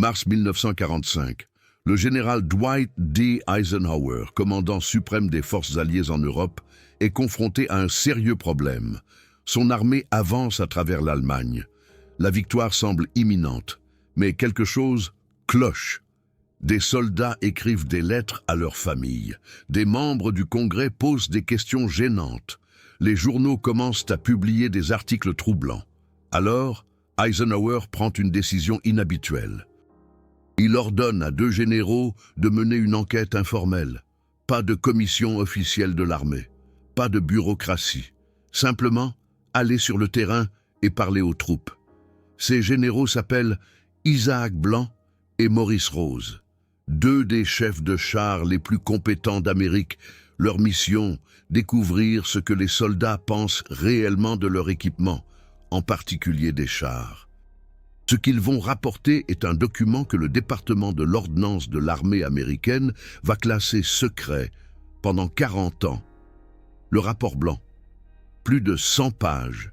Mars 1945. Le général Dwight D. Eisenhower, commandant suprême des forces alliées en Europe, est confronté à un sérieux problème. Son armée avance à travers l'Allemagne. La victoire semble imminente, mais quelque chose cloche. Des soldats écrivent des lettres à leurs familles. Des membres du Congrès posent des questions gênantes. Les journaux commencent à publier des articles troublants. Alors, Eisenhower prend une décision inhabituelle. Il ordonne à 2 généraux de mener une enquête informelle. Pas de commission officielle de l'armée, pas de bureaucratie. Simplement, aller sur le terrain et parler aux troupes. Ces généraux s'appellent Isaac Blanc et Maurice Rose. 2 des chefs de chars les plus compétents d'Amérique. Leur mission, découvrir ce que les soldats pensent réellement de leur équipement, en particulier des chars. Ce qu'ils vont rapporter est un document que le département de l'ordnance de l'armée américaine va classer secret pendant 40 ans. Le rapport blanc. Plus de 100 pages.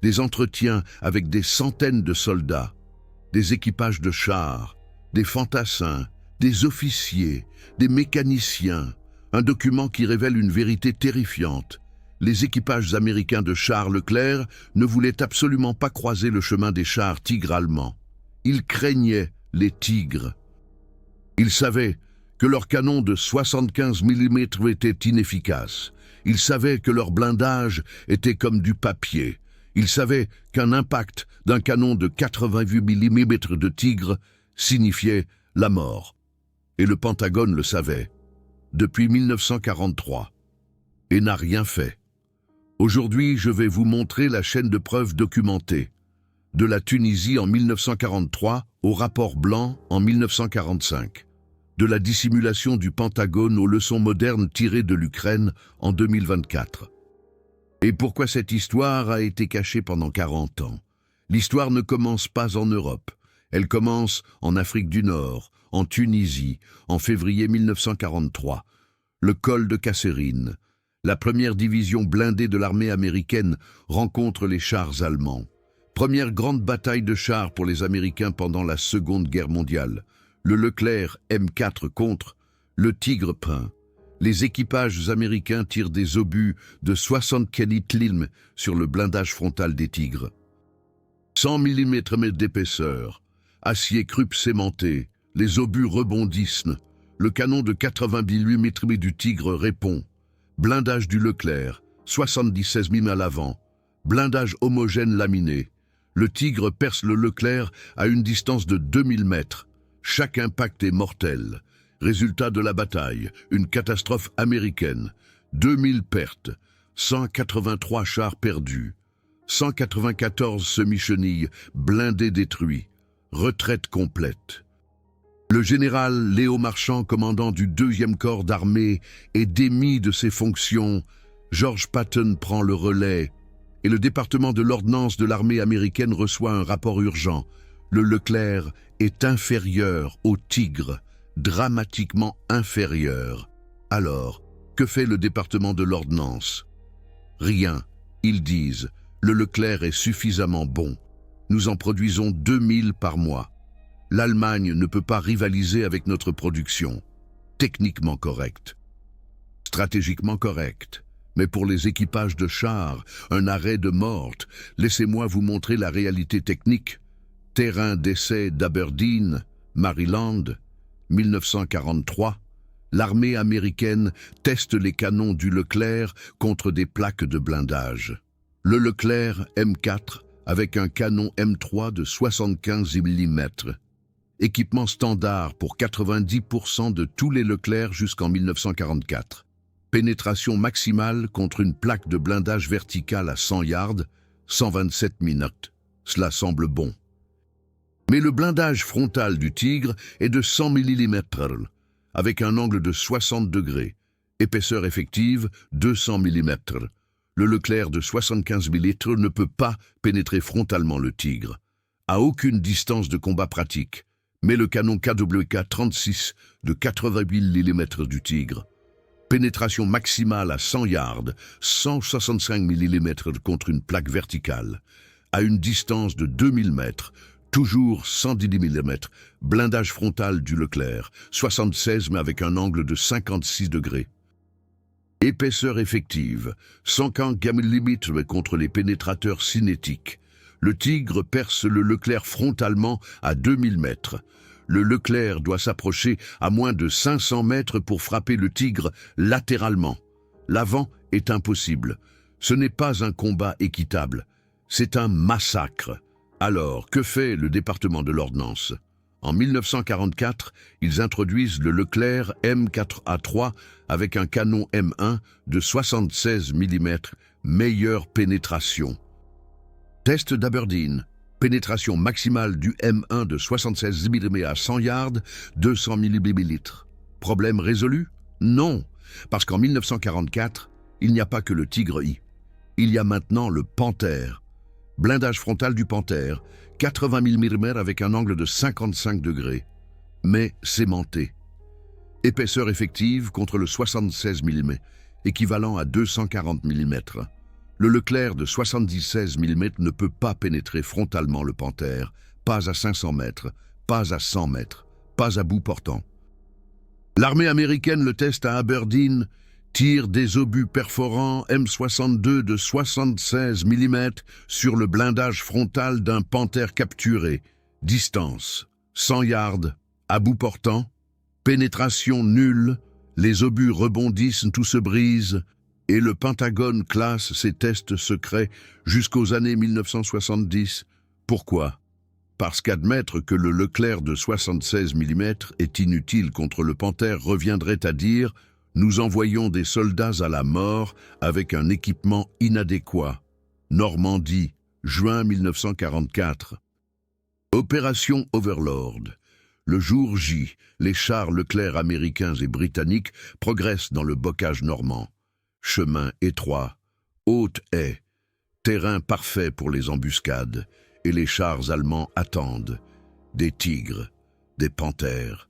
Des entretiens avec des centaines de soldats, des équipages de chars, des fantassins, des officiers, des mécaniciens. Un document qui révèle une vérité terrifiante. Les équipages américains de chars Leclerc ne voulaient absolument pas croiser le chemin des chars Tigre allemands. Ils craignaient les Tigres. Ils savaient que leurs canons de 75 mm étaient inefficaces. Ils savaient que leur blindage était comme du papier. Ils savaient qu'un impact d'un canon de 88 mm de Tigre signifiait la mort. Et le Pentagone le savait, depuis 1943, et n'a rien fait. Aujourd'hui, je vais vous montrer la chaîne de preuves documentée. De la Tunisie en 1943 au rapport blanc en 1945. De la dissimulation du Pentagone aux leçons modernes tirées de l'Ukraine en 2024. Et pourquoi cette histoire a été cachée pendant 40 ans? L'histoire ne commence pas en Europe. Elle commence en Afrique du Nord, en Tunisie, en février 1943. Le col de Kasserine. La première division blindée de l'armée américaine rencontre les chars allemands. Première grande bataille de chars pour les Américains pendant la Seconde Guerre mondiale. Le Leclerc M4 contre le Tigre peint. Les équipages américains tirent des obus de 60 Kelly-Tlim sur le blindage frontal des Tigres. 100 mm d'épaisseur, acier Krupp sémenté, les obus rebondissent. Le canon de 88 mm du Tigre répond. Blindage du Leclerc, 76 mm à l'avant. Blindage homogène laminé. Le Tigre perce le Leclerc à une distance de 2000 mètres. Chaque impact est mortel. Résultat de la bataille, une catastrophe américaine. 2000 pertes, 183 chars perdus, 194 semi-chenilles, blindés détruits. Retraite complète. Le général Léo Marchand, commandant du 2e corps d'armée, est démis de ses fonctions. George Patton prend le relais et le département de l'ordnance de l'armée américaine reçoit un rapport urgent. Le Leclerc est inférieur au Tigre, dramatiquement inférieur. Alors, que fait le département de l'ordnance? Rien. Ils disent, le Leclerc est suffisamment bon. Nous en produisons 2000 par mois. L'Allemagne ne peut pas rivaliser avec notre production. Techniquement correct. Stratégiquement correct. Mais pour les équipages de chars, un arrêt de morte. Laissez-moi vous montrer la réalité technique. Terrain d'essai d'Aberdeen, Maryland, 1943. L'armée américaine teste les canons du Leclerc contre des plaques de blindage. Le Leclerc M4 avec un canon M3 de 75 mm. Équipement standard pour 90% de tous les Leclerc jusqu'en 1944. Pénétration maximale contre une plaque de blindage verticale à 100 yards, 127 minutes. Cela semble bon. Mais le blindage frontal du Tigre est de 100 mm, avec un angle de 60 degrés. Épaisseur effective, 200 mm. Le Leclerc de 75 mm ne peut pas pénétrer frontalement le Tigre, à aucune distance de combat pratique. Mais le canon KWK-36 de 88 mm du Tigre. Pénétration maximale à 100 yards, 165 mm contre une plaque verticale. À une distance de 2000 mètres, Toujours 110 mm, blindage frontal du Leclerc, 76 mais avec un angle de 56 degrés. Épaisseur effective, 115 mm contre les pénétrateurs cinétiques. Le Tigre perce le Leclerc frontalement à 2000 mètres. Le Leclerc doit s'approcher à moins de 500 mètres pour frapper le Tigre latéralement. L'avant est impossible. Ce n'est pas un combat équitable. C'est un massacre. Alors, que fait le département de l'ordnance? En 1944, ils introduisent le Leclerc M4A3 avec un canon M1 de 76 mm, meilleure pénétration. Test d'Aberdeen. Pénétration maximale du M1 de 76 mm à 100 yards, 200 mm. Problème résolu? Non, parce qu'en 1944, il n'y a pas que le Tigre I. Il y a maintenant le Panthère. Blindage frontal du Panthère, 80 mm avec un angle de 55 degrés, mais sémenté. Épaisseur effective contre le 76 mm, équivalent à 240 mm. Le Leclerc de 76 mm ne peut pas pénétrer frontalement le Panthère, pas à 500 mètres, pas à 100 mètres, pas à bout portant. L'armée américaine le teste à Aberdeen, tire des obus perforants M62 de 76 mm sur le blindage frontal d'un Panthère capturé. Distance, 100 yards, à bout portant, pénétration nulle, les obus rebondissent, tout se brise, et le Pentagone classe ses tests secrets jusqu'aux années 1970. Pourquoi? Parce qu'admettre que le Leclerc de 76 mm est inutile contre le Panthère reviendrait à dire « Nous envoyons des soldats à la mort avec un équipement inadéquat ». Normandie, juin 1944. Opération Overlord. Le jour J, les chars Leclerc américains et britanniques progressent dans le bocage normand. Chemin étroit, haute haie, terrain parfait pour les embuscades, et les chars allemands attendent. Des Tigres, des Panthères,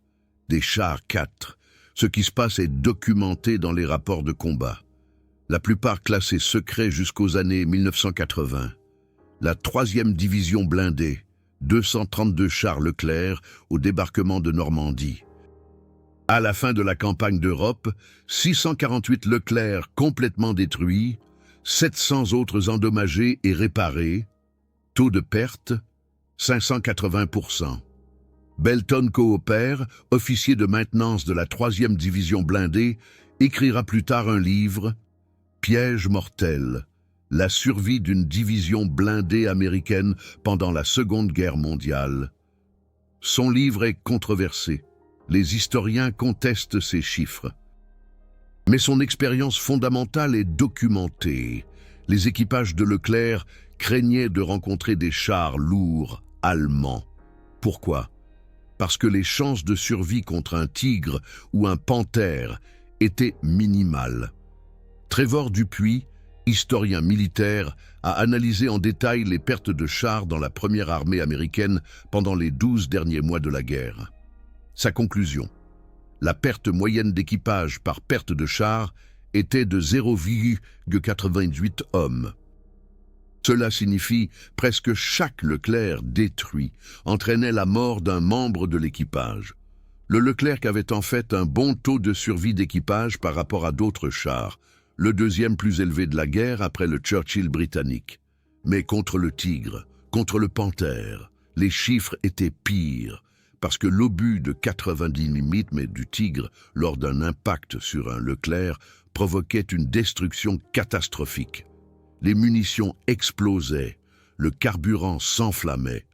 des chars 4. Ce qui se passe est documenté dans les rapports de combat. La plupart classés secrets jusqu'aux années 1980. La 3e division blindée, 232 chars Leclerc au débarquement de Normandie. À la fin de la campagne d'Europe, 648 Leclerc complètement détruits, 700 autres endommagés et réparés, taux de perte, 580%. Belton Coopère, officier de maintenance de la 3e division blindée, écrira plus tard un livre, Piège mortel, la survie d'une division blindée américaine pendant la Seconde Guerre mondiale. Son livre est controversé. Les historiens contestent ces chiffres. Mais son expérience fondamentale est documentée. Les équipages de Leclerc craignaient de rencontrer des chars lourds allemands. Pourquoi? Parce que les chances de survie contre un Tigre ou un Panthère étaient minimales. Trevor Dupuis, historien militaire, a analysé en détail les pertes de chars dans la première armée américaine pendant les 12 derniers mois de la guerre. Sa conclusion: la perte moyenne d'équipage par perte de chars était de 0,88 hommes. Cela signifie presque chaque Leclerc détruit entraînait la mort d'un membre de l'équipage. Le Leclerc avait en fait un bon taux de survie d'équipage par rapport à d'autres chars, le deuxième plus élevé de la guerre après le Churchill britannique. Mais contre le Tigre, contre le Panthère, les chiffres étaient pires, parce que l'obus de 90 mm du Tigre lors d'un impact sur un Leclerc provoquait une destruction catastrophique. Les munitions explosaient, le carburant s'enflammait.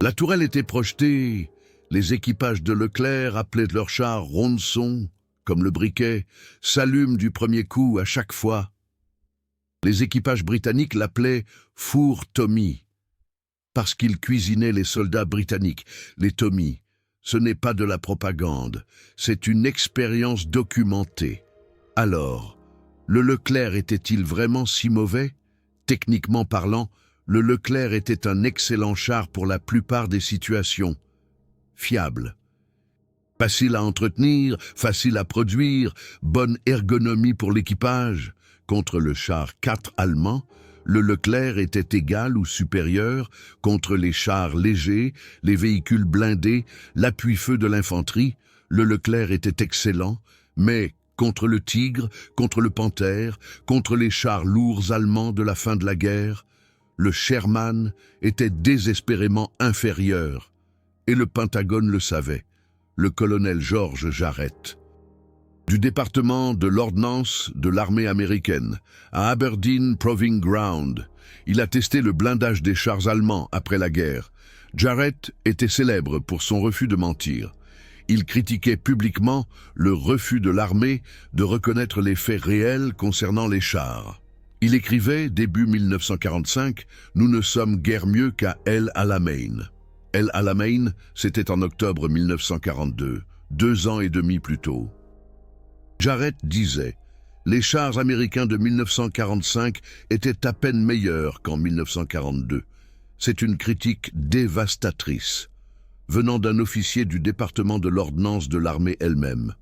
La tourelle était projetée, les équipages de Leclerc appelaient leurs chars ronçons, comme le briquet, s'allument du premier coup à chaque fois. Les équipages britanniques l'appelaient four Tommy, parce qu'ils cuisinaient les soldats britanniques. Les Tommy, ce n'est pas de la propagande, c'est une expérience documentée. Alors, le Leclerc était-il vraiment si mauvais? Techniquement parlant, le Leclerc était un excellent char pour la plupart des situations. Fiable. Facile à entretenir, facile à produire, bonne ergonomie pour l'équipage. Contre le char 4 allemand, Le Leclerc était égal ou supérieur contre les chars légers, les véhicules blindés, l'appui-feu de l'infanterie. Le Leclerc était excellent, mais contre le Tigre, contre le Panthère, contre les chars lourds allemands de la fin de la guerre, le Sherman était désespérément inférieur. Et le Pentagone le savait, le colonel George Jarrett. Du département de l'ordnance de l'armée américaine à Aberdeen Proving Ground, il a testé le blindage des chars allemands après la guerre. Jarrett était célèbre pour son refus de mentir. Il critiquait publiquement le refus de l'armée de reconnaître les faits réels concernant les chars. Il écrivait, début 1945, « Nous ne sommes guère mieux qu'à El Alamein ». El Alamein, c'était en octobre 1942, 2 ans et demi plus tôt. Jarrett disait « Les chars américains de 1945 étaient à peine meilleurs qu'en 1942 ». C'est une critique dévastatrice, venant d'un officier du département de l'ordnance de l'armée elle-même.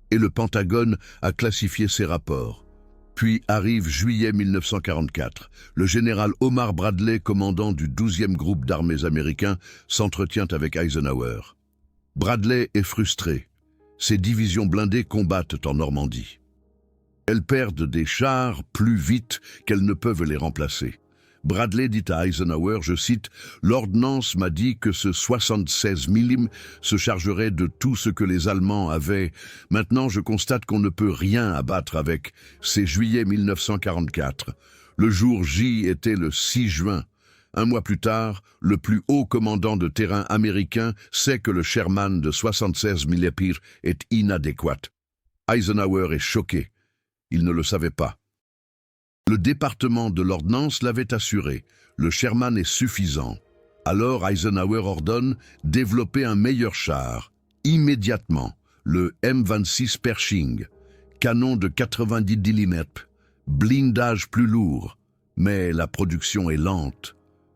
Et le Pentagone a classifié ses rapports. Puis arrive juillet 1944. Le général Omar Bradley, commandant du 12e groupe d'armées américain, s'entretient avec Eisenhower. Bradley est frustré. Ses divisions blindées combattent en Normandie. Elles perdent des chars plus vite qu'elles ne peuvent les remplacer. Bradley dit à Eisenhower, je cite, « L'ordnance m'a dit que ce 76 mm se chargerait de tout ce que les Allemands avaient. Maintenant, je constate qu'on ne peut rien abattre avec. C'est juillet 1944. Le jour J était le 6 juin. Un mois plus tard, le plus haut commandant de terrain américain sait que le Sherman de 76 mm est inadéquat. Eisenhower est choqué. Il ne le savait pas. Le département de l'ordnance l'avait assuré. Le Sherman est suffisant. Alors Eisenhower ordonne développer un meilleur char. Immédiatement, le M26 Pershing, canon de 90 mm, blindage plus lourd. Mais la production est lente.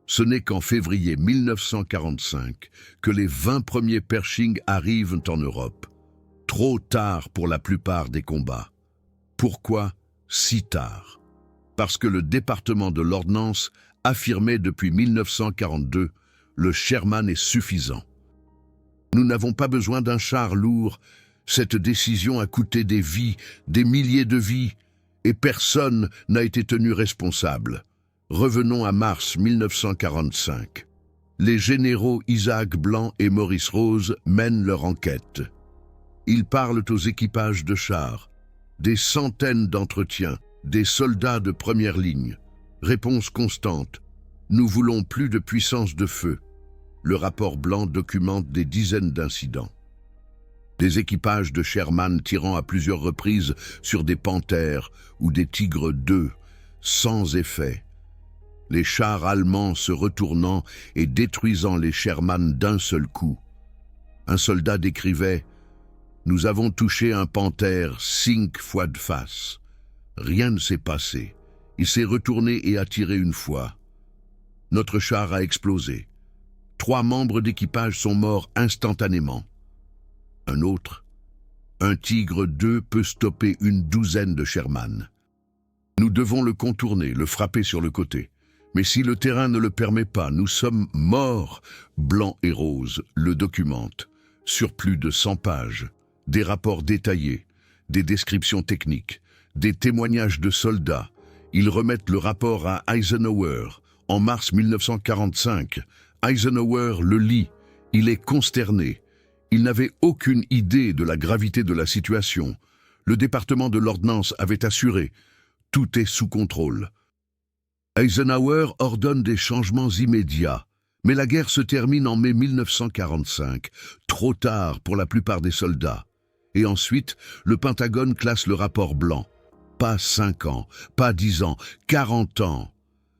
Ce n'est qu'en février 1945 que les 20 premiers Pershing arrivent en Europe. Trop tard pour la plupart des combats. Pourquoi si tard? Parce que le département de l'ordnance affirmait depuis 1942 « Le Sherman est suffisant ». Nous n'avons pas besoin d'un char lourd. Cette décision a coûté des vies, des milliers de vies, et personne n'a été tenu responsable. Revenons à mars 1945. Les généraux Isaac Blanc et Maurice Rose mènent leur enquête. Ils parlent aux équipages de chars. Des centaines d'entretiens, des soldats de première ligne. Réponse constante. Nous voulons plus de puissance de feu. Le rapport Blanc documente des dizaines d'incidents. Des équipages de Sherman tirant à plusieurs reprises sur des Panthères ou des Tigres II, sans effet. Les chars allemands se retournant et détruisant les Sherman d'un seul coup. Un soldat décrivait « Nous avons touché un Panthère 5 fois de face. Rien ne s'est passé. Il s'est retourné et a tiré une fois. Notre char a explosé. 3 membres d'équipage sont morts instantanément. Un autre, un Tigre II peut stopper une douzaine de Sherman. Nous devons le contourner, le frapper sur le côté. Mais si le terrain ne le permet pas, nous sommes morts. » Blanc et Rose le documentent, sur plus de 100 pages. Des rapports détaillés, des descriptions techniques, des témoignages de soldats. Ils remettent le rapport à Eisenhower. En mars 1945, Eisenhower le lit. Il est consterné. Il n'avait aucune idée de la gravité de la situation. Le département de l'ordnance avait assuré « Tout est sous contrôle ». Eisenhower ordonne des changements immédiats, mais la guerre se termine en mai 1945, trop tard pour la plupart des soldats. Et ensuite, le Pentagone classe le rapport Blanc. Pas 5 ans, pas 10 ans, 40 ans.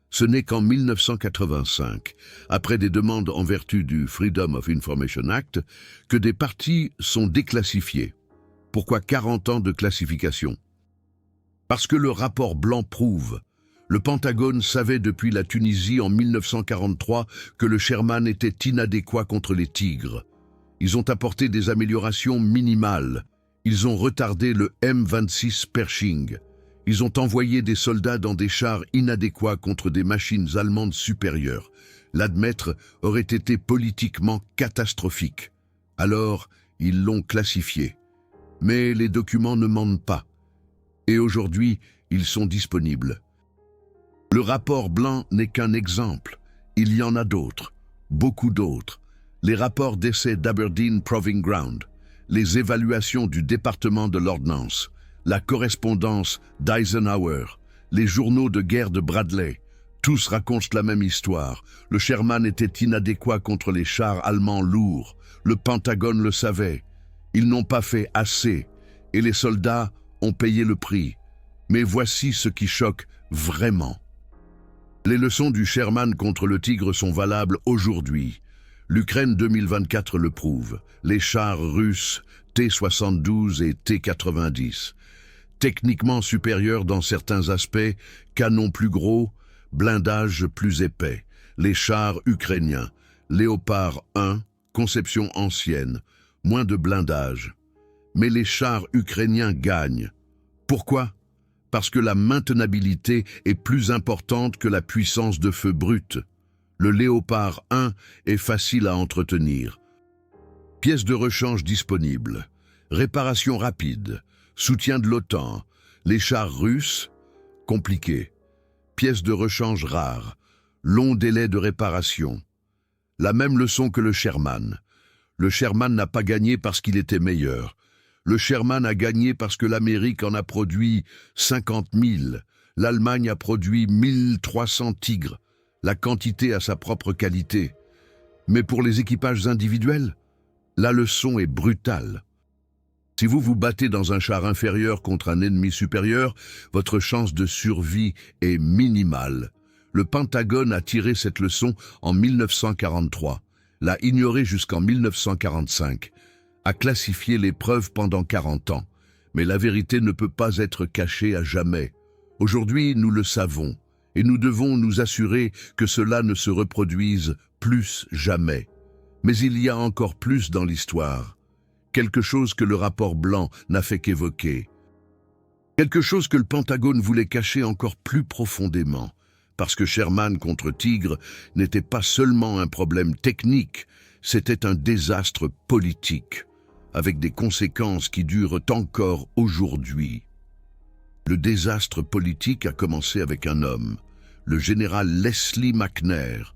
Ce n'est qu'en 1985, après des demandes en vertu du Freedom of Information Act, que des parties sont déclassifiées. Pourquoi 40 ans de classification? Parce que le rapport Blanc prouve. Le Pentagone savait depuis la Tunisie en 1943 que le Sherman était inadéquat contre les Tigres. Ils ont apporté des améliorations minimales. Ils ont retardé le M26 Pershing. Ils ont envoyé des soldats dans des chars inadéquats contre des machines allemandes supérieures. L'admettre aurait été politiquement catastrophique. Alors, ils l'ont classifié. Mais les documents ne mentent pas. Et aujourd'hui, ils sont disponibles. Le rapport blanc n'est qu'un exemple. Il y en a d'autres, beaucoup d'autres. Les rapports d'essai d'Aberdeen Proving Ground, les évaluations du département de l'ordnance, la correspondance d'Eisenhower, les journaux de guerre de Bradley, tous racontent la même histoire. Le Sherman était inadéquat contre les chars allemands lourds. Le Pentagone le savait. Ils n'ont pas fait assez, et les soldats ont payé le prix. Mais voici ce qui choque vraiment. Les leçons du Sherman contre le Tigre sont valables aujourd'hui. L'Ukraine 2024 le prouve. Les chars russes T-72 et T-90. Techniquement supérieurs dans certains aspects, canons plus gros, blindage plus épais. Les chars ukrainiens, Léopard 1, conception ancienne, moins de blindage. Mais les chars ukrainiens gagnent. Pourquoi ? Parce que la maintenabilité est plus importante que la puissance de feu brute. Le Léopard 1 est facile à entretenir. Pièces de rechange disponibles, réparation rapide, soutien de l'OTAN, les chars russes, compliqués. Pièces de rechange rares, long délai de réparation. La même leçon que le Sherman. Le Sherman n'a pas gagné parce qu'il était meilleur. Le Sherman a gagné parce que l'Amérique en a produit 50 000. L'Allemagne a produit 1300 Tigres. La quantité a sa propre qualité. Mais pour les équipages individuels, la leçon est brutale. Si vous vous battez dans un char inférieur contre un ennemi supérieur, votre chance de survie est minimale. Le Pentagone a tiré cette leçon en 1943, l'a ignorée jusqu'en 1945, a classifié les preuves pendant 40 ans. Mais la vérité ne peut pas être cachée à jamais. Aujourd'hui, nous le savons, et nous devons nous assurer que cela ne se reproduise plus jamais. Mais il y a encore plus dans l'histoire. Quelque chose que le rapport blanc n'a fait qu'évoquer. Quelque chose que le Pentagone voulait cacher encore plus profondément. Parce que Sherman contre Tigre n'était pas seulement un problème technique, c'était un désastre politique, avec des conséquences qui durent encore aujourd'hui. Le désastre politique a commencé avec un homme, le général Leslie McNair.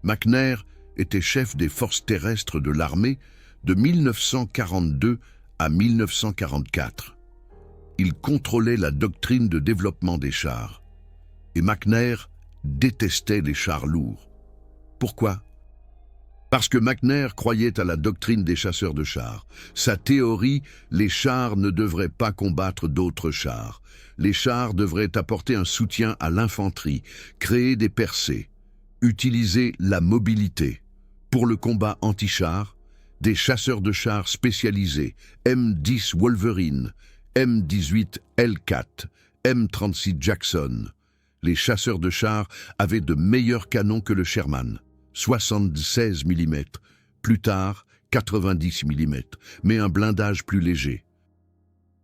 McNair était chef des forces terrestres de l'armée de 1942 à 1944. Il contrôlait la doctrine de développement des chars. Et McNair détestait les chars lourds. Pourquoi ? Parce que McNair croyait à la doctrine des chasseurs de chars. Sa théorie, les chars ne devraient pas combattre d'autres chars. Les chars devraient apporter un soutien à l'infanterie, créer des percées, utiliser la mobilité. Pour le combat anti-chars, des chasseurs de chars spécialisés, M10 Wolverine, M18 Hellcat, M36 Jackson. Les chasseurs de chars avaient de meilleurs canons que le Sherman, 76 mm, plus tard 90 mm, mais un blindage plus léger.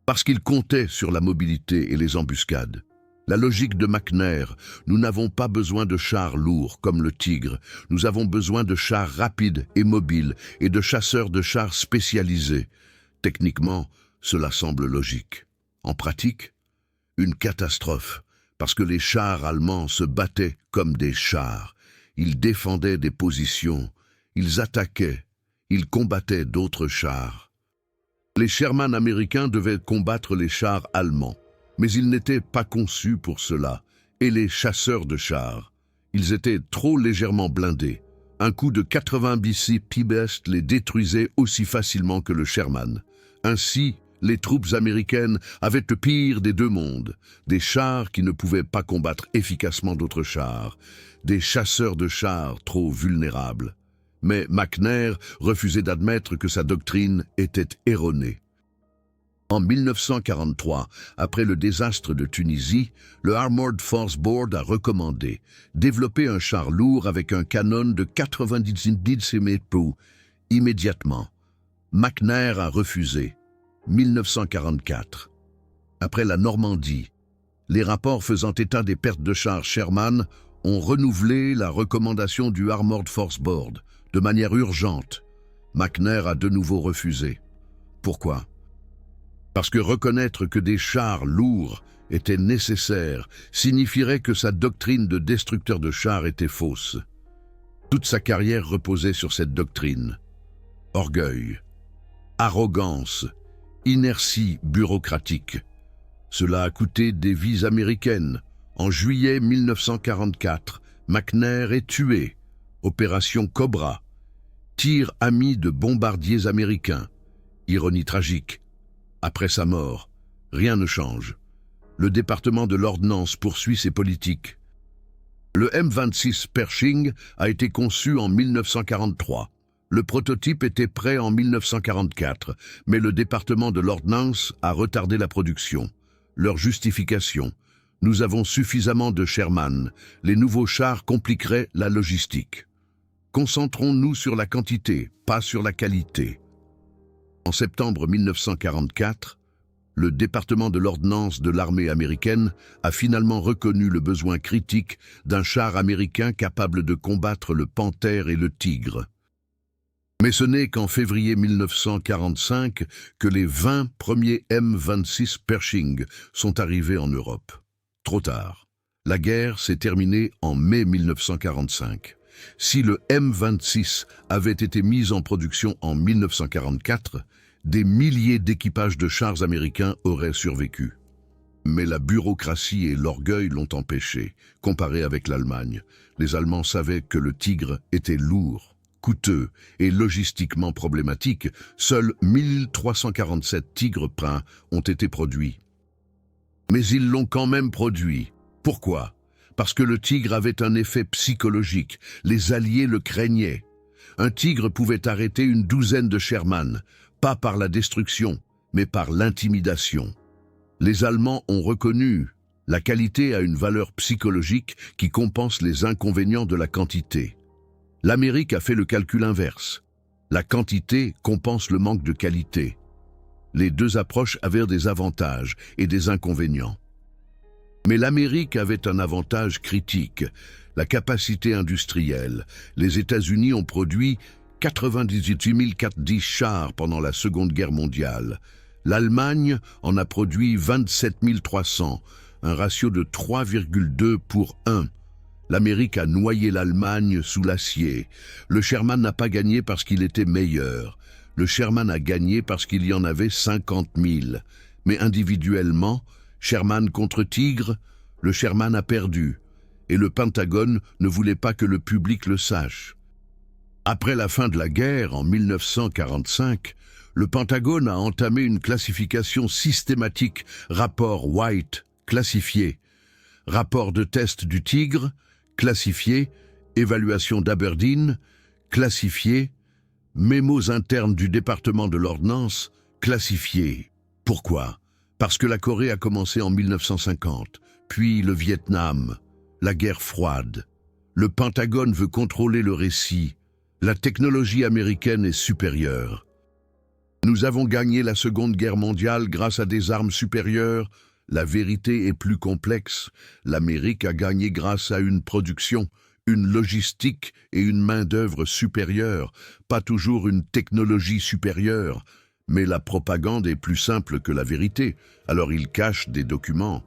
Parce qu'ils comptaient sur la mobilité et les embuscades. La logique de McNair, nous n'avons pas besoin de chars lourds comme le Tigre, nous avons besoin de chars rapides et mobiles et de chasseurs de chars spécialisés. Techniquement, cela semble logique. En pratique, une catastrophe, parce que les chars allemands se battaient comme des chars. Ils défendaient des positions, ils attaquaient, ils combattaient d'autres chars. Les Sherman américains devaient combattre les chars allemands. Mais ils n'étaient pas conçus pour cela, et les chasseurs de chars. Ils étaient trop légèrement blindés. Un coup de 80 BC P-Best les détruisait aussi facilement que le Sherman. Ainsi, les troupes américaines avaient le pire des deux mondes, des chars qui ne pouvaient pas combattre efficacement d'autres chars, des chasseurs de chars trop vulnérables. Mais McNair refusait d'admettre que sa doctrine était erronée. En 1943, après le désastre de Tunisie, le Armored Force Board a recommandé développer un char lourd avec un canon de 90 mm immédiatement. McNair a refusé. 1944. Après la Normandie, Les rapports faisant état des pertes de chars Sherman ont renouvelé la recommandation du Armored Force Board de manière urgente. McNair a de nouveau refusé. Pourquoi? Parce que reconnaître que des chars lourds étaient nécessaires signifierait que sa doctrine de destructeur de chars était fausse. Toute sa carrière reposait sur cette doctrine. Orgueil, arrogance, inertie bureaucratique. Cela a coûté des vies américaines. En juillet 1944, McNair est tué. Opération Cobra. Tir ami de bombardiers américains. Ironie tragique. Après sa mort, rien ne change. Le département de l'ordnance poursuit ses politiques. Le M26 Pershing a été conçu en 1943. Le prototype était prêt en 1944, mais le département de l'ordnance a retardé la production. Leur justification: nous avons suffisamment de Sherman. Les nouveaux chars compliqueraient la logistique. Concentrons-nous sur la quantité, pas sur la qualité. En septembre 1944, le département de l'ordnance de l'armée américaine a finalement reconnu le besoin critique d'un char américain capable de combattre le Panthère et le Tigre. Mais ce n'est qu'en février 1945 que les 20 premiers M26 Pershing sont arrivés en Europe. Trop tard. La guerre s'est terminée en mai 1945. Si le M26 avait été mis en production en 1944, des milliers d'équipages de chars américains auraient survécu. Mais la bureaucratie et l'orgueil l'ont empêché. Comparé avec l'Allemagne, les Allemands savaient que le Tigre était lourd, coûteux et logistiquement problématique. Seuls 1347 Tigres peints ont été produits. Mais ils l'ont quand même produit. Pourquoi? Parce que le Tigre avait un effet psychologique. Les Alliés le craignaient. Un Tigre pouvait arrêter une douzaine de Sherman, pas par la destruction, mais par l'intimidation. Les Allemands ont reconnu la qualité a une valeur psychologique qui compense les inconvénients de la quantité. L'Amérique a fait le calcul inverse. La quantité compense le manque de qualité. Les deux approches avaient des avantages et des inconvénients. Mais l'Amérique avait un avantage critique, la capacité industrielle. Les États-Unis ont produit 98 410 chars pendant la Seconde Guerre mondiale. L'Allemagne en a produit 27 300, un ratio de 3,2 pour 1. L'Amérique a noyé l'Allemagne sous l'acier. Le Sherman n'a pas gagné parce qu'il était meilleur. Le Sherman a gagné parce qu'il y en avait 50 000. Mais individuellement, Sherman contre Tigre, le Sherman a perdu. Et le Pentagone ne voulait pas que le public le sache. Après la fin de la guerre, en 1945, le Pentagone a entamé une classification systématique, rapport White, classifié, rapport de test du Tigre, classifié, évaluation d'Aberdeen, classifié, mémos internes du département de l'ordnance, classifié. Pourquoi? Parce que la Corée a commencé en 1950, puis le Vietnam, la guerre froide. Le Pentagone veut contrôler le récit. La technologie américaine est supérieure. Nous avons gagné la Seconde Guerre mondiale grâce à des armes supérieures. La vérité est plus complexe. L'Amérique a gagné grâce à une production, une logistique et une main-d'œuvre supérieure, pas toujours une technologie supérieure. Mais la propagande est plus simple que la vérité, alors ils cachent des documents.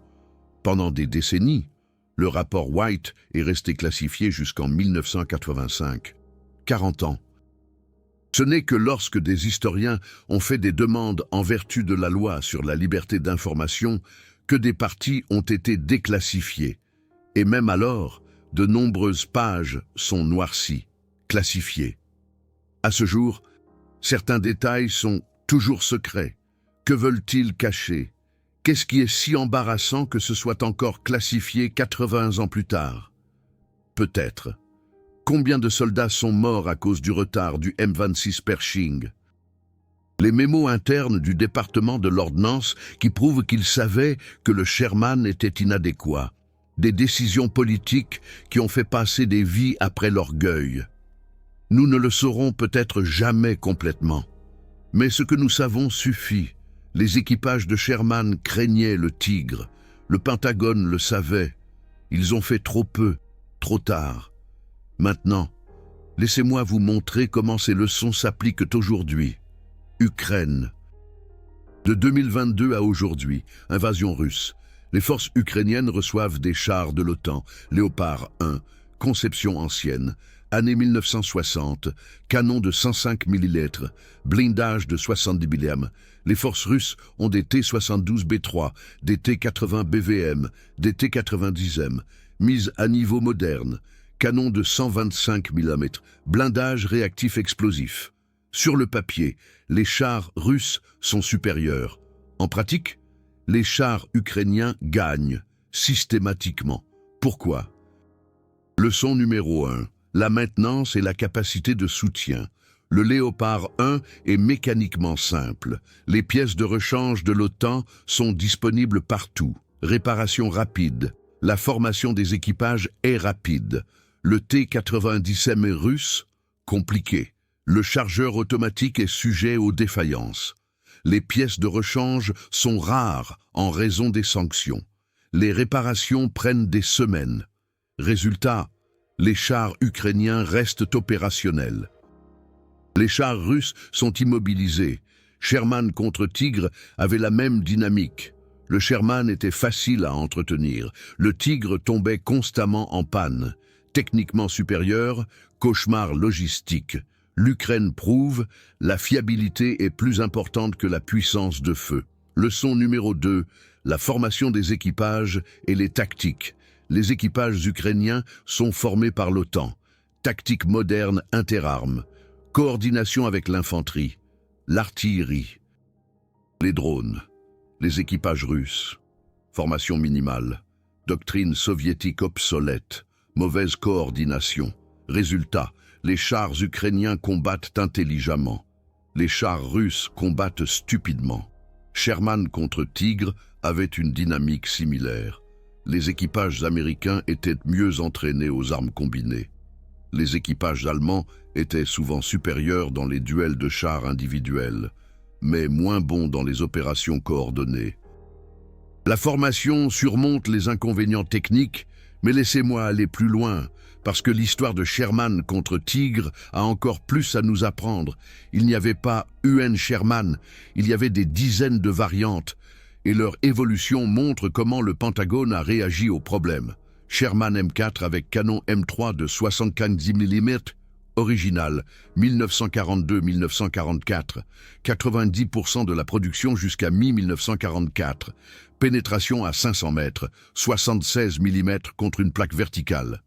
Pendant des décennies, le rapport White est resté classifié jusqu'en 1985. 40 ans. Ce n'est que lorsque des historiens ont fait des demandes en vertu de la loi sur la liberté d'information que des parties ont été déclassifiées. Et même alors, de nombreuses pages sont noircies, classifiées. À ce jour, certains détails sont toujours secrets. Que veulent-ils cacher? Qu'est-ce qui est si embarrassant que ce soit encore classifié 80 ans plus tard? Peut-être. Combien de soldats sont morts à cause du retard du M26 Pershing? Les mémos internes du département de l'ordnance qui prouvent qu'ils savaient que le Sherman était inadéquat. Des décisions politiques qui ont fait passer des vies après l'orgueil. Nous ne le saurons peut-être jamais complètement. Mais ce que nous savons suffit. Les équipages de Sherman craignaient le Tigre. Le Pentagone le savait. Ils ont fait trop peu, trop tard. Maintenant, laissez-moi vous montrer comment ces leçons s'appliquent aujourd'hui. Ukraine. De 2022 à aujourd'hui, invasion russe. Les forces ukrainiennes reçoivent des chars de l'OTAN, Léopard 1, conception ancienne, année 1960, canon de 105 mm, blindage de 70 mm. Les forces russes ont des T-72B3, des T-80 BVM, des T-90M, mises à niveau moderne, canon de 125 mm, blindage réactif explosif. Sur le papier, les chars russes sont supérieurs. En pratique, les chars ukrainiens gagnent systématiquement. Pourquoi? Leçon numéro 1. La maintenance et la capacité de soutien. Le Léopard 1 est mécaniquement simple. Les pièces de rechange de l'OTAN sont disponibles partout. Réparation rapide. La formation des équipages est rapide. Le T-90M russe, compliqué. Le chargeur automatique est sujet aux défaillances. Les pièces de rechange sont rares en raison des sanctions. Les réparations prennent des semaines. Résultat, les chars ukrainiens restent opérationnels. Les chars russes sont immobilisés. Sherman contre Tigre avait la même dynamique. Le Sherman était facile à entretenir. Le Tigre tombait constamment en panne. Techniquement supérieur, cauchemar logistique. L'Ukraine prouve, la fiabilité est plus importante que la puissance de feu. Leçon numéro 2, la formation des équipages et les tactiques. Les équipages ukrainiens sont formés par l'OTAN. Tactique moderne interarmes. Coordination avec l'infanterie. L'artillerie. Les drones. Les équipages russes. Formation minimale. Doctrine soviétique obsolète. Mauvaise coordination. Résultat, les chars ukrainiens combattent intelligemment. Les chars russes combattent stupidement. Sherman contre Tigre avait une dynamique similaire. Les équipages américains étaient mieux entraînés aux armes combinées. Les équipages allemands étaient souvent supérieurs dans les duels de chars individuels, mais moins bons dans les opérations coordonnées. La formation surmonte les inconvénients techniques, mais laissez-moi aller plus loin, parce que l'histoire de Sherman contre Tigre a encore plus à nous apprendre. Il n'y avait pas UN Sherman, il y avait des dizaines de variantes, et leur évolution montre comment le Pentagone a réagi au problème. Sherman M4 avec canon M3 de 75 mm, original, 1942-1944, 90% de la production jusqu'à mi-1944, pénétration à 500 mètres, 76 mm contre une plaque verticale.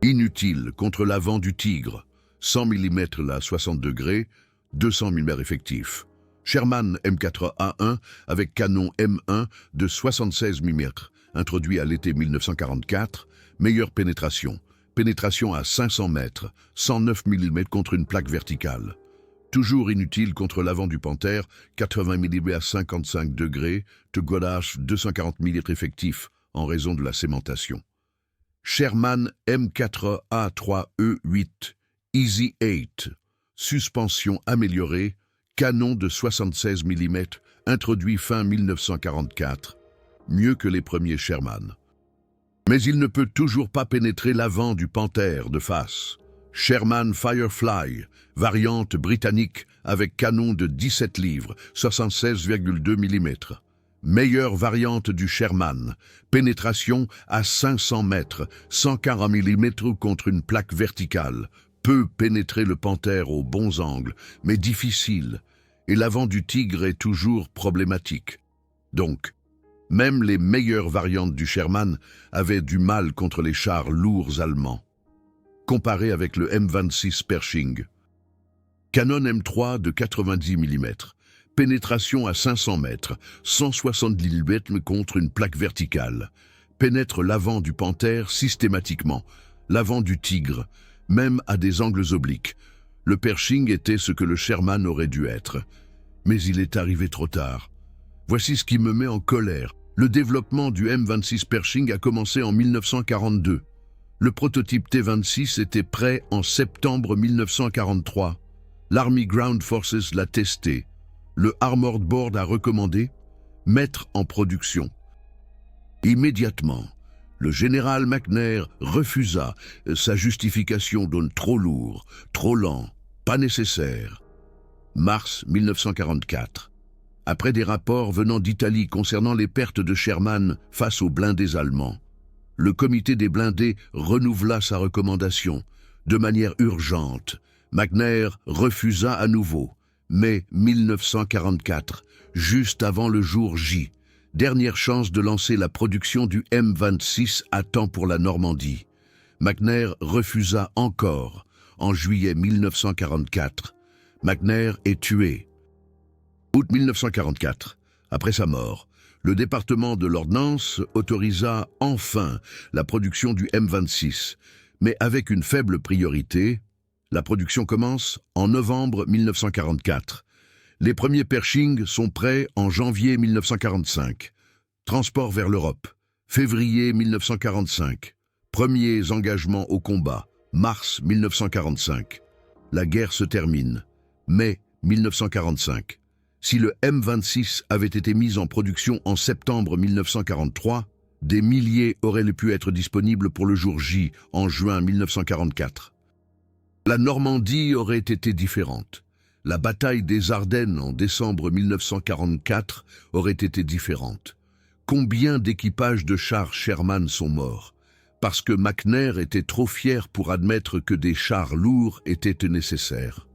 Inutile contre l'avant du Tigre, 100 mm à 60 degrés, 200 mm effectif. Sherman M4A1 avec canon M1 de 76 mm, introduit à l'été 1944, meilleure pénétration. Pénétration à 500 mètres, 109 mm contre une plaque verticale. Toujours inutile contre l'avant du Panther, 80 mm à 55 degrés, de Godache 240 mm effectif en raison de la sémentation. Sherman M4A3E8, Easy 8, suspension améliorée, canon de 76 mm, introduit fin 1944, mieux que les premiers Sherman. Mais il ne peut toujours pas pénétrer l'avant du Panther de face. Sherman Firefly, variante britannique avec canon de 17 livres, 76,2 mm. Meilleure variante du Sherman, pénétration à 500 mètres, 140 mm contre une plaque verticale. Peut pénétrer le Panther aux bons angles, mais difficile, et l'avant du Tigre est toujours problématique. Donc, même les meilleures variantes du Sherman avaient du mal contre les chars lourds allemands. Comparé avec le M26 Pershing. Canon M3 de 90 mm. Pénétration à 500 mètres, 170 mm contre une plaque verticale. Pénètre l'avant du Panther systématiquement, l'avant du Tigre, même à des angles obliques. Le Pershing était ce que le Sherman aurait dû être. Mais il est arrivé trop tard. Voici ce qui me met en colère. Le développement du M26 Pershing a commencé en 1942. Le prototype T-26 était prêt en septembre 1943. L'Army Ground Forces l'a testé. Le Armored Board a recommandé mettre en production. Immédiatement, le général McNair refusa. Sa justification donne trop lourd, trop lent, pas nécessaire. Mars 1944. Après des rapports venant d'Italie concernant les pertes de Sherman face aux blindés allemands, le comité des blindés renouvela sa recommandation. De manière urgente, McNair refusa à nouveau. Mai 1944, juste avant le jour J. Dernière chance de lancer la production du M26 à temps pour la Normandie. McNair refusa encore. En juillet 1944, McNair est tué. Août 1944, après sa mort, le département de l'ordnance autorisa enfin la production du M26, mais avec une faible priorité. La production commence en novembre 1944. Les premiers Pershing sont prêts en janvier 1945. Transport vers l'Europe, février 1945. Premiers engagements au combat, mars 1945. La guerre se termine, mai 1945. Si le M26 avait été mis en production en septembre 1943, des milliers auraient pu être disponibles pour le jour J en juin 1944. La Normandie aurait été différente. La bataille des Ardennes en décembre 1944 aurait été différente. Combien d'équipages de chars Sherman sont morts? Parce que McNair était trop fier pour admettre que des chars lourds étaient nécessaires.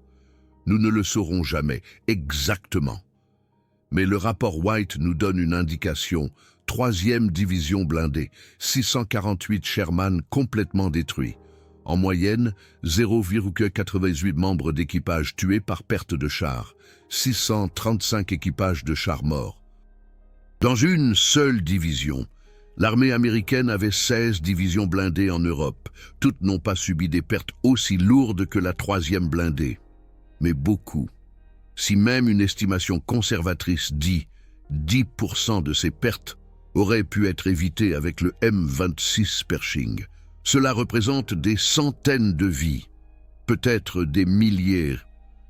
Nous ne le saurons jamais exactement. Mais le rapport White nous donne une indication. 3e division blindée, 648 Sherman complètement détruits. En moyenne, 0,88 membres d'équipage tués par perte de chars, 635 équipages de chars morts. Dans une seule division, l'armée américaine avait 16 divisions blindées en Europe. Toutes n'ont pas subi des pertes aussi lourdes que la 3e blindée. Mais beaucoup. Si même une estimation conservatrice dit 10% de ces pertes auraient pu être évitées avec le M26 Pershing, cela représente des centaines de vies, peut-être des milliers,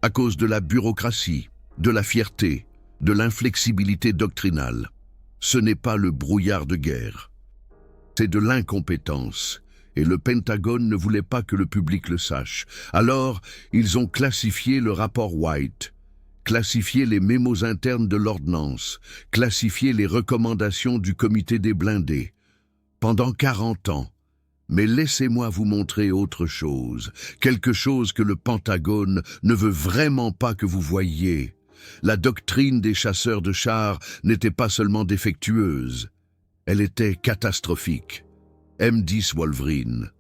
à cause de la bureaucratie, de la fierté, de l'inflexibilité doctrinale. Ce n'est pas le brouillard de guerre. C'est de l'incompétence, et le Pentagone ne voulait pas que le public le sache. Alors, ils ont classifié le rapport White, classifié les mémos internes de l'ordnance, classifié les recommandations du comité des blindés. Pendant 40 ans, mais laissez-moi vous montrer autre chose, quelque chose que le Pentagone ne veut vraiment pas que vous voyiez. La doctrine des chasseurs de chars n'était pas seulement défectueuse, elle était catastrophique. M10 Wolverine.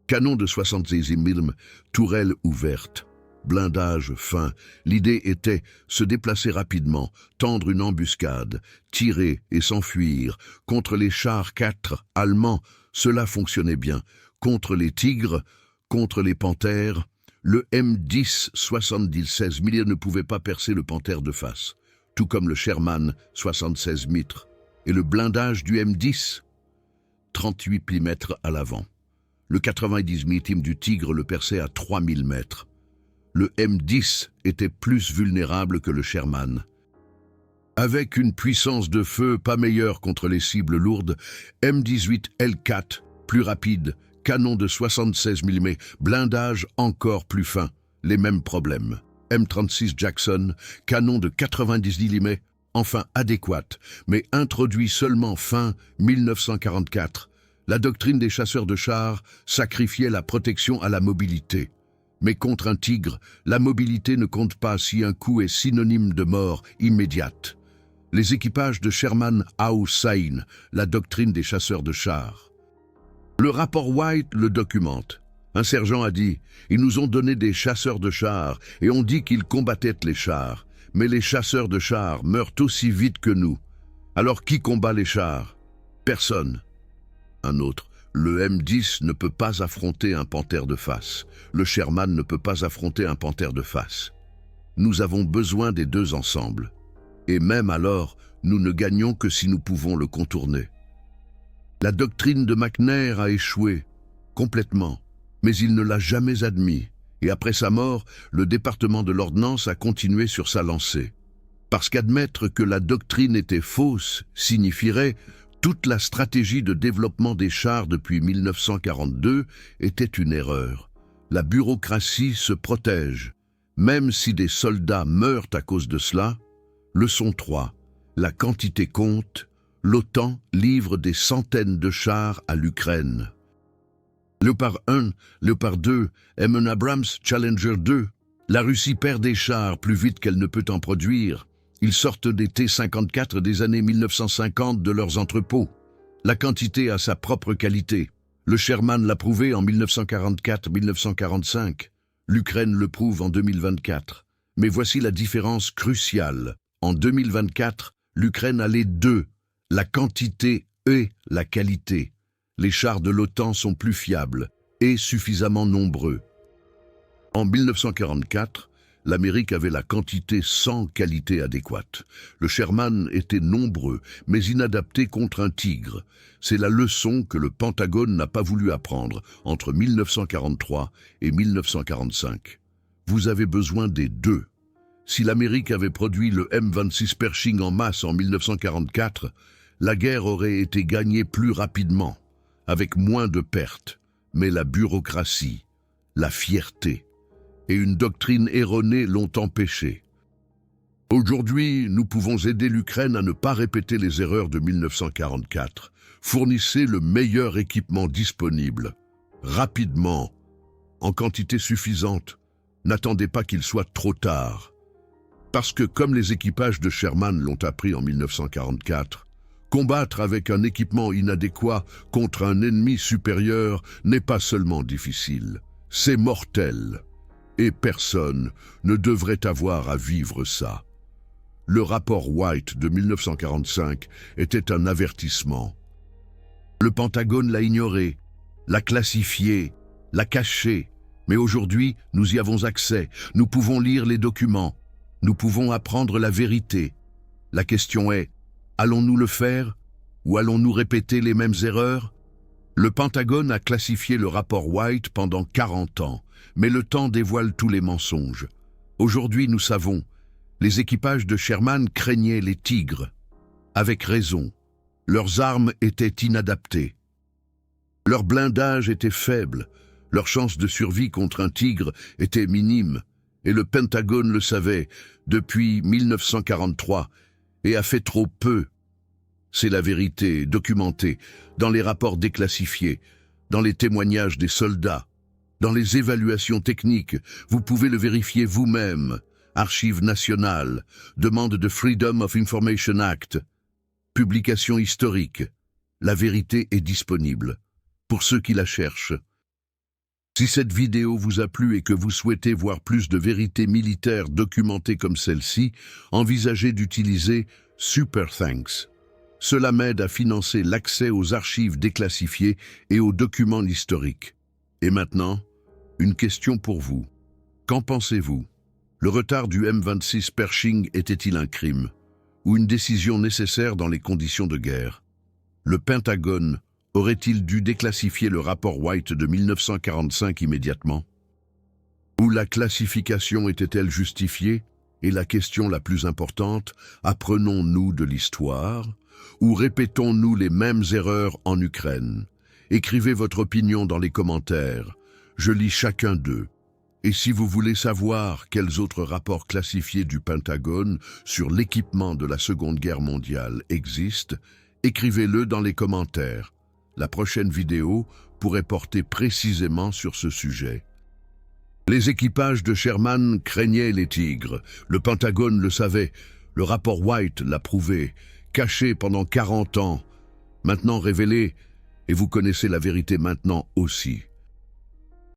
Canon de 76 mm, tourelle ouverte, blindage fin. L'idée était se déplacer rapidement, tendre une embuscade, tirer et s'enfuir contre les chars 4 allemands. Cela fonctionnait bien. Contre les tigres, contre les panthères, le M10 76 mm ne pouvait pas percer le panthère de face, tout comme le Sherman 76 mitres. Et le blindage du M10, 38 mm à l'avant. Le 90 mm du tigre le perçait à 3000 mètres. Le M10 était plus vulnérable que le Sherman. Avec une puissance de feu pas meilleure contre les cibles lourdes, M18 L4, plus rapide, canon de 76 mm, blindage encore plus fin, les mêmes problèmes. M36 Jackson, canon de 90 mm, enfin adéquate, mais introduit seulement fin 1944. La doctrine des chasseurs de chars sacrifiait la protection à la mobilité. Mais contre un tigre, la mobilité ne compte pas si un coup est synonyme de mort immédiate. Les équipages de Sherman Hausain, la doctrine des chasseurs de chars. Le rapport White le documente. Un sergent a dit « Ils nous ont donné des chasseurs de chars et on dit qu'ils combattaient les chars. Mais les chasseurs de chars meurent aussi vite que nous. Alors qui combat les chars? Personne. » Un autre. Le M10 ne peut pas affronter un panthère de face. Le Sherman ne peut pas affronter un panthère de face. Nous avons besoin des deux ensemble. Et même alors, nous ne gagnons que si nous pouvons le contourner. La doctrine de McNair a échoué, complètement, mais il ne l'a jamais admis. Et après sa mort, le département de l'ordnance a continué sur sa lancée. Parce qu'admettre que la doctrine était fausse signifierait Toute la stratégie de développement des chars depuis 1942 était une erreur. La bureaucratie se protège. Même si des soldats meurent à cause de cela, leçon 3. La quantité compte. L'OTAN livre des centaines de chars à l'Ukraine. Léopard 1, Léopard 2, M1 Abrams, Challenger 2. La Russie perd des chars plus vite qu'elle ne peut en produire. Ils sortent des T-54 des années 1950 de leurs entrepôts. La quantité a sa propre qualité. Le Sherman l'a prouvé en 1944-1945. L'Ukraine le prouve en 2024. Mais voici la différence cruciale. En 2024, l'Ukraine a les deux, la quantité et la qualité. Les chars de l'OTAN sont plus fiables et suffisamment nombreux. En 1944, l'Amérique avait la quantité sans qualité adéquate. Le Sherman était nombreux, mais inadapté contre un tigre. C'est la leçon que le Pentagone n'a pas voulu apprendre entre 1943 et 1945. Vous avez besoin des deux. Si l'Amérique avait produit le M26 Pershing en masse en 1944, la guerre aurait été gagnée plus rapidement, avec moins de pertes. Mais la bureaucratie, la fierté et une doctrine erronée l'ont empêché. Aujourd'hui, nous pouvons aider l'Ukraine à ne pas répéter les erreurs de 1944. Fournissez le meilleur équipement disponible, rapidement, en quantité suffisante. N'attendez pas qu'il soit trop tard. Parce que, comme les équipages de Sherman l'ont appris en 1944, combattre avec un équipement inadéquat contre un ennemi supérieur n'est pas seulement difficile, c'est mortel. Et personne ne devrait avoir à vivre ça. Le rapport White de 1945 était un avertissement. Le Pentagone l'a ignoré, l'a classifié, l'a caché, mais aujourd'hui, nous y avons accès, nous pouvons lire les documents, nous pouvons apprendre la vérité. La question est, allons-nous le faire ou allons-nous répéter les mêmes erreurs? Le Pentagone a classifié le rapport White pendant 40 ans, mais le temps dévoile tous les mensonges. Aujourd'hui, nous savons, les équipages de Sherman craignaient les tigres. Avec raison, leurs armes étaient inadaptées. Leur blindage était faible, leur chance de survie contre un tigre était minime, et le Pentagone le savait depuis 1943 et a fait trop peu. C'est la vérité documentée dans les rapports déclassifiés, dans les témoignages des soldats, dans les évaluations techniques. Vous pouvez le vérifier vous-même. Archives nationales, demande de Freedom of Information Act, publication historique. La vérité est disponible pour ceux qui la cherchent. Si cette vidéo vous a plu et que vous souhaitez voir plus de vérités militaires documentées comme celle-ci, envisagez d'utiliser Super Thanks. Cela m'aide à financer l'accès aux archives déclassifiées et aux documents historiques. Et maintenant, une question pour vous. Qu'en pensez-vous? Le retard du M26 Pershing était-il un crime ou une décision nécessaire dans les conditions de guerre? Le Pentagone aurait-il dû déclassifier le rapport White de 1945 immédiatement? Ou la classification était-elle justifiée? Et la question la plus importante, apprenons-nous de l'histoire ou répétons-nous les mêmes erreurs en Ukraine? Écrivez votre opinion dans les commentaires. Je lis chacun d'eux. Et si vous voulez savoir quels autres rapports classifiés du Pentagone sur l'équipement de la Seconde Guerre mondiale existent, écrivez-le dans les commentaires. La prochaine vidéo pourrait porter précisément sur ce sujet. Les équipages de Sherman craignaient les tigres. Le Pentagone le savait. Le rapport White l'a prouvé. Caché pendant 40 ans. Maintenant révélé. Et vous connaissez la vérité maintenant aussi.